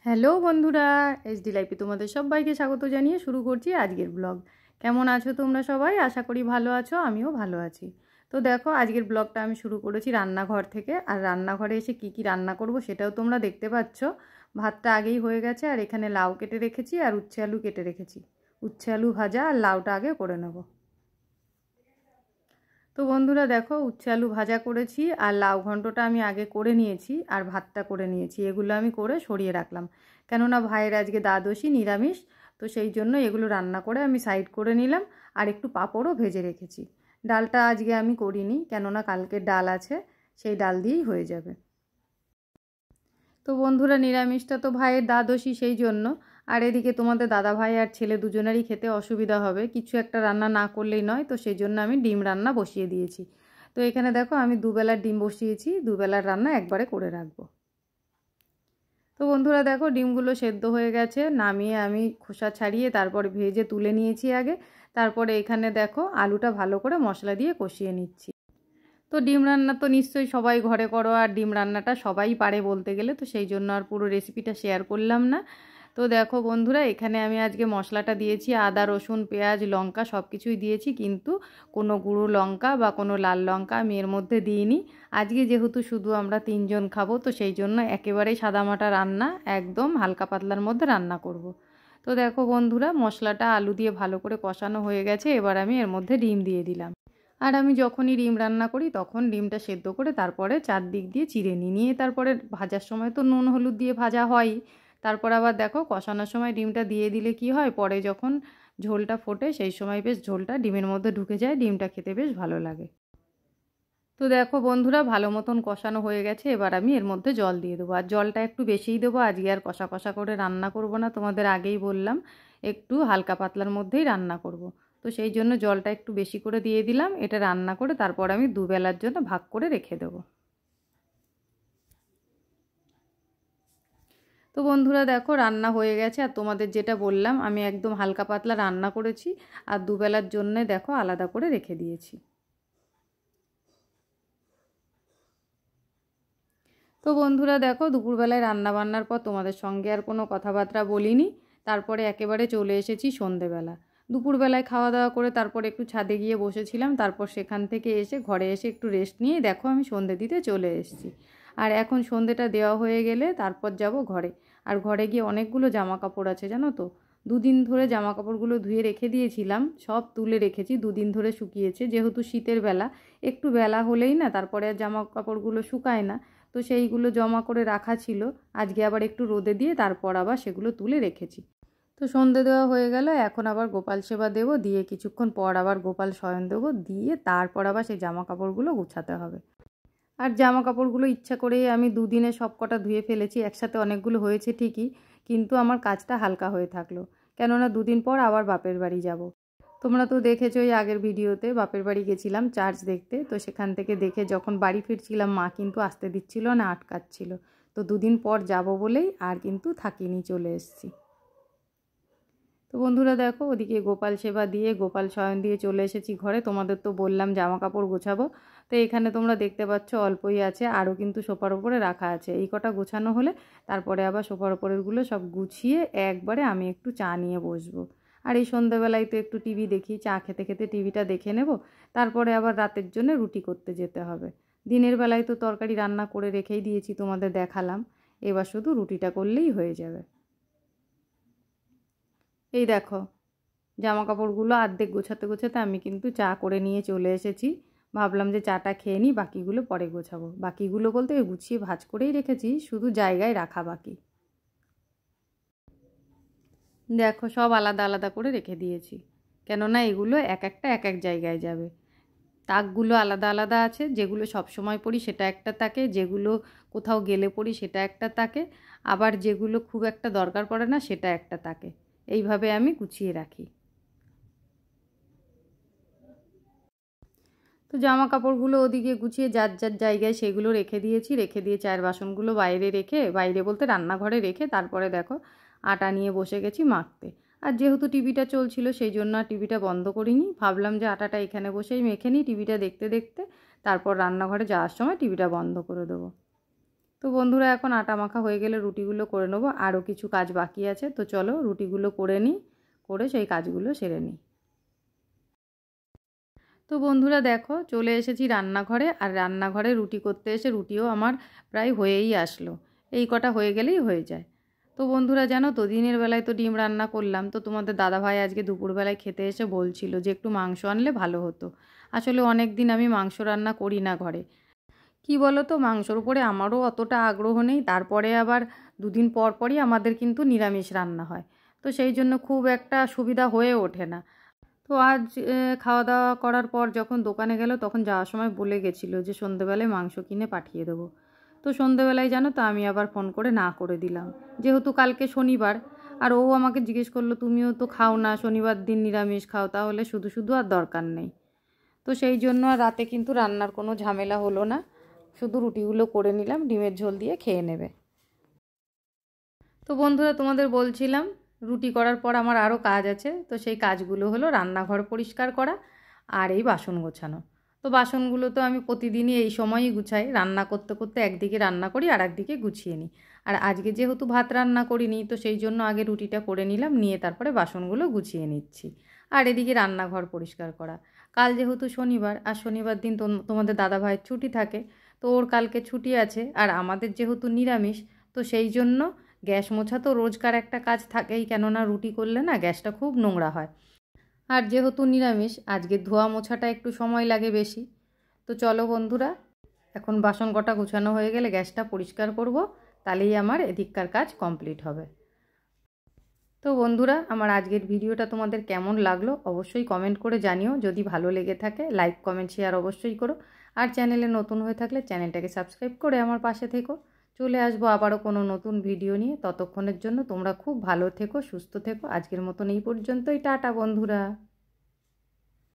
Hello বন্ধুরা, HD লাইফে তোমাদের সবাইকে স্বাগত জানিয়ে শুরু করছি আজকের ব্লগ। কেমন আছো তোমরা সবাই? আশা করি ভালো আছো, আমিও ভালো আছি। তো দেখো, আজকের ব্লগটা আমি শুরু করেছি রান্নাঘর থেকে। আর রান্নাঘরে এসে কি কি রান্না করব সেটাও তোমরা দেখতে পাচ্ছ। ভাতটা আগেই হয়ে গেছে, আর এখানে লাউ কেটে রেখেছি আর উচ্ছে আলু কেটে রেখেছি। উচ্ছে আলু ভাজা আর লাউটা আগে করে নেব। তো বন্ধুরা দেখো, উচ্ছে আলু ভাজা করেছি আর লাউ ঘন্টটা আমি আগে করে নিয়েছি আর ভাতটা করে নিয়েছি। এগুলো আমি করে সরিয়ে রাখলাম, কেননা ভাইয়ের আজকে দ্বাদশী নিরামিষ। তো সেই জন্য এগুলো রান্না করে আমি সাইড করে নিলাম। আর একটু পাঁপড়ও ভেজে রেখেছি। ডালটা আজকে আমি করিনি, কেননা কালকের ডাল আছে, সেই ডাল দিয়েই হয়ে যাবে। তো বন্ধুরা, নিরামিষটা তো ভাইয়ের দ্বাদশী, সেই জন্য। আর এদিকে তোমাদের দাদা ভাই আর ছেলে দুজনেরই খেতে অসুবিধা হবে, কিছু একটা রান্না না করলেই নয়। তো সেই জন্য আমি ডিম রান্না বসিয়ে দিয়েছি। তো এখানে দেখো, আমি দুবেলার ডিম বসিয়েছি, দুবেলার রান্না একবারে করে রাখবো। তো বন্ধুরা দেখো, ডিমগুলো সেদ্ধ হয়ে গেছে, নামিয়ে আমি খোসা ছাড়িয়ে তারপরে ভেজে তুলে নিয়েছি আগে। তারপরে এখানে দেখো, আলুটা ভালো করে মশলা দিয়ে কষিয়ে নিচ্ছি। তো ডিম রান্না তো নিশ্চয়ই সবাই ঘরে করো, আর ডিম রান্নাটা সবাই পারে বলতে গেলে, তো সেই জন্য আর পুরো রেসিপিটা শেয়ার করলাম না। তো দেখো বন্ধুরা, এখানে আমি আজকে মশলাটা দিয়েছি, আদা রসুন পেঁয়াজ লঙ্কা সব কিছুই দিয়েছি, কিন্তু কোনো গুঁড়ো লঙ্কা বা কোনো লাল লঙ্কা আমি এর মধ্যে দিইনি। আজকে যেহেতু শুধু আমরা 3 জন খাবো, তো সেই জন্য একেবারেই সাদামাটা রান্না, একদম হালকা পাতলার মধ্যে রান্না করব। তো দেখো বন্ধুরা, মশলাটা আলু দিয়ে ভালো করে কষানো হয়ে গেছে, এবার আমি এর মধ্যে ডিম দিয়ে দিলাম। আর আমি যখনই ডিম রান্না করি তখন ডিমটা সেদ্ধ করে তারপরে চারদিক দিয়ে চিড়ে নিয়ে তারপরে ভাজার সময় তো নুন হলুদ দিয়ে ভাজা হয়ই। তারপর আবার দেখো, কষানোর সময় ডিমটা দিয়ে দিলে কি হয়, পরে যখন ঝোলটা ফোটে সেই সময় বেশ ঝোলটা ডিমের মধ্যে ঢুকে যায়, ডিমটা খেতে বেশ ভালো লাগে। তো দেখো বন্ধুরা, ভালো মতন কষানো হয়ে গেছে, এবার আমি এর মধ্যে জল দিয়ে দেবো। আর জলটা একটু বেশিই দেবো, আজকে আর কষা কষা করে রান্না করব না, তোমাদের আগেই বললাম একটু হালকা পাতলার মধ্যেই রান্না করব। তো সেই জন্য জলটা একটু বেশি করে দিয়ে দিলাম। এটা রান্না করে তারপর আমি দুবেলার জন্য ভাগ করে রেখে দেবো। তো বন্ধুরা দেখো, রান্না হয়ে গেছে। আর তোমাদের যেটা বললাম, আমি একদম হালকা পাতলা রান্না করেছি আর দুবেলার জন্য দেখো আলাদা করে রেখে দিয়েছি। তো বন্ধুরা দেখো, দুপুরবেলায় রান্না বান্নার পর তোমাদের সঙ্গে আর কোনো কথাবার্তা বলিনি। তারপরে একেবারে চলে এসেছি সন্ধেবেলা। দুপুরবেলায় খাওয়া দাওয়া করে তারপর একটু ছাদে গিয়ে বসেছিলাম, তারপর সেখান থেকে এসে ঘরে এসে একটু রেস্ট নিয়ে দেখো আমি সন্ধে দিতে চলে এসেছি। আর এখন সন্ধেটা দেওয়া হয়ে গেলে তারপর যাব ঘরে। আর ঘরে গিয়ে অনেকগুলো জামা কাপড় আছে জানো তো। দুদিন ধরে জামা কাপড়গুলো ধুয়ে রেখে দিয়েছিলাম, সব তুলে রেখেছি, দুদিন ধরে শুকিয়েছে। যেহেতু শীতের বেলা, একটু বেলা হলেই না তারপরে আর জামা কাপড়গুলো শুকায় না। তো সেইগুলো জমা করে রাখা ছিল, আজকে আবার একটু রোদে দিয়ে তারপর আবার সেগুলো তুলে রেখেছি। তো সন্ধে দেওয়া হয়ে গেল, এখন আবার গোপাল সেবা দেবো, দিয়ে কিছুক্ষণ পর আবার গোপাল শয়ন দেবো, দিয়ে তারপর আবার সেই জামা কাপড়গুলো গুছাতে হবে। আর জামা কাপড়গুলো ইচ্ছা করেই আমি দুদিনে সব কটা ধুয়ে ফেলেছি, একসাথে অনেকগুলো হয়েছে ঠিকই, কিন্তু আমার কাজটা হালকা হয়ে থাকলো, কেননা দুদিন পর আবার বাপের বাড়ি যাব। তোমরা তো দেখেছোই আগের ভিডিওতে, বাপের বাড়ি গেছিলাম চার্চ দেখতে। তো সেখান থেকে দেখে যখন বাড়ি ফিরছিলাম, মা কিন্তু আসতে দিচ্ছিল না, আটকাচ্ছিল। তো দুদিন পর যাব বলেই আর কিন্তু থাকিনি, চলে এসেছি। তো বন্ধুরা দেখো, ওদিকে গোপাল সেবা দিয়ে গোপাল শয়ন দিয়ে চলে এসেছি ঘরে। তোমাদের তো বললাম জামা কাপড় গোছাবো। তো এখানে তোমরা দেখতে পাচ্ছ অল্পই আছে, আরও কিন্তু সোফার ওপরে রাখা আছে। এই কটা গোছানো হলে তারপরে আবার সোফার ওপরেরগুলো সব গুছিয়ে একবারে আমি একটু চা নিয়ে বসবো। আর এই সন্ধ্যাবেলায় তো একটু টিভি দেখি, চা খেতে খেতে টিভিটা দেখে নেব। তারপরে আবার রাতের জন্য রুটি করতে যেতে হবে। দিনের বেলায় তো তরকারি রান্না করে রেখেই দিয়েছি, তোমাদের দেখালাম। এবার শুধু রুটিটা করলেই হয়ে যাবে। এই দেখো, জামা কাপড়গুলো অর্ধেক গোছাতে গোছাতে আমি কিন্তু চা করে নিয়ে চলে এসেছি। ভাবলাম যে চাটা খেয়ে নিই, বাকিগুলো পরে গোছাবো। বাকিগুলো বলতে গুছিয়ে ভাঁজ করেই রেখেছি, শুধু জায়গায় রাখা বাকি। দেখো, সব আলাদা আলাদা করে রেখে দিয়েছি, কেননা এগুলো এক একটা এক এক জায়গায় যাবে। তাকগুলো আলাদা আলাদা আছে, যেগুলো সব সময় পরি সেটা একটা তাকে, যেগুলো কোথাও গেলে পরি সেটা একটা তাকে, আবার যেগুলো খুব একটা দরকার পড়ে না সেটা একটা তাকে। এইভাবে আমি গুছিয়ে রাখি। তো জামা কাপড়গুলো ওদিকে গুছিয়ে যার যার জায়গায় সেগুলো রেখে দিয়েছি। রেখে দিয়ে চায়ের বাসনগুলো বাইরে রেখে, বাইরে বলতে রান্নাঘরে রেখে, তারপরে দেখো আটা নিয়ে বসে গেছি মাখতে। আর যেহেতু টিভিটা চলছিল সেই জন্য আর টিভিটা বন্ধ করিনি, ভাবলাম যে আটাটা এখানে বসেই মেখে নিই টিভিটা দেখতে দেখতে, তারপর রান্নাঘরে যাওয়ার সময় টিভিটা বন্ধ করে দেবো। তো বন্ধুরা এখন আটা মাখা হয়ে গেলে রুটিগুলো করে নেবো। আরও কিছু কাজ বাকি আছে, তো চলো রুটিগুলো করে নিই, করে সেই কাজগুলো সেরে নিই। তো বন্ধুরা দেখো চলে এসেছি রান্নাঘরে, আর রান্নাঘরে রুটি করতে এসে রুটিও আমার প্রায় হয়েই আসলো। এই কটা হয়ে গেলেই হয়ে যায়। তো বন্ধুরা জানো তো, দিনের বেলায় তো ডিম রান্না করলাম, তো তোমাদের দাদাভাই আজকে দুপুরবেলায় খেতে এসে বলছিল যে একটু মাংস আনলে ভালো হতো। আসলে অনেক দিন আমি মাংস রান্না করি না ঘরে। কি বলো তো, মাংসর উপরে আমারও অতটা আগ্রহ নেই, তারপরে আবার দুদিন পর পরই আমাদের কিন্তু নিরামিষ রান্না হয়, তো সেই জন্য খুব একটা সুবিধা হয়ে ওঠে না। তো আজ খাওয়া দাওয়া করার পর যখন দোকানে গেল, তখন যাওয়ার সময় বলে গেছিলো যে সন্ধেবেলায় মাংস কিনে পাঠিয়ে দেবো। তো সন্ধেবেলায় জানো তো আমি আবার ফোন করে না করে দিলাম, যেহেতু কালকে শনিবার। আর ও আমাকে জিজ্ঞেস করলো, তুমিও তো খাও না, শনিবার দিন নিরামিষ খাও, তাহলে শুধু শুধু আর দরকার নেই। তো সেই জন্য আর রাতে কিন্তু রান্নার কোনো ঝামেলা হলো না, শুধু রুটিগুলো করে নিলাম, ডিমের ঝোল দিয়ে খেয়ে নেবে। তো বন্ধুরা তোমাদের বলছিলাম, রুটি করার পর আমার আরও কাজ আছে, তো সেই কাজগুলো হলো রান্নাঘর পরিষ্কার করা আর এই বাসন গোছানো। তো বাসনগুলো তো আমি প্রতিদিনই এই সময়ই গুছাই, রান্না করতে করতে একদিকে রান্না করি আর একদিকে গুছিয়ে নিই। আর আজকে যেহেতু ভাত রান্না করিনি, তো সেই জন্য আগে রুটিটা করে নিলাম, নিয়ে তারপরে বাসনগুলো গুছিয়ে নিচ্ছি। আর এদিকে রান্নাঘর পরিষ্কার করা। কাল যেহেতু শনিবার, আর শনিবার দিন তোমাদের দাদাভাইয়ের ছুটি থাকে, তো ওর কালকে ছুটি আছে, আর আমাদের যেহেতু নিরামিষ, তো সেই জন্য গ্যাস মোছা তো রোজকার একটা কাজ থাকেই, কেননা রুটি করলে না গ্যাসটা খুব নোংরা হয়। আর যেহেতু নিরামিষ, আজকে ধোয়া মোছাটা একটু সময় লাগে বেশি। তো চলো বন্ধুরা, এখন বাসন কটা গুছানো হয়ে গেলে গ্যাসটা পরিষ্কার করব, তাহলেই আমার এদিককার কাজ কমপ্লিট হবে। তো বন্ধুরা, আমার আজকের ভিডিওটা তোমাদের কেমন লাগলো অবশ্যই কমেন্ট করে জানিও। যদি ভালো লেগে থাকে লাইক কমেন্ট শেয়ার অবশ্যই করো। আর চ্যানেলে নতুন হয়ে থাকলে চ্যানেলটাকে সাবস্ক্রাইব করে আমার পাশে থেকো। চলে আসবো আবারও কোনো নতুন ভিডিও নিয়ে, ততক্ষণের জন্য তোমরা খুব ভালো থেকো, সুস্থ থেকো। আজকের মতন এই পর্যন্তই, টাটা বন্ধুরা।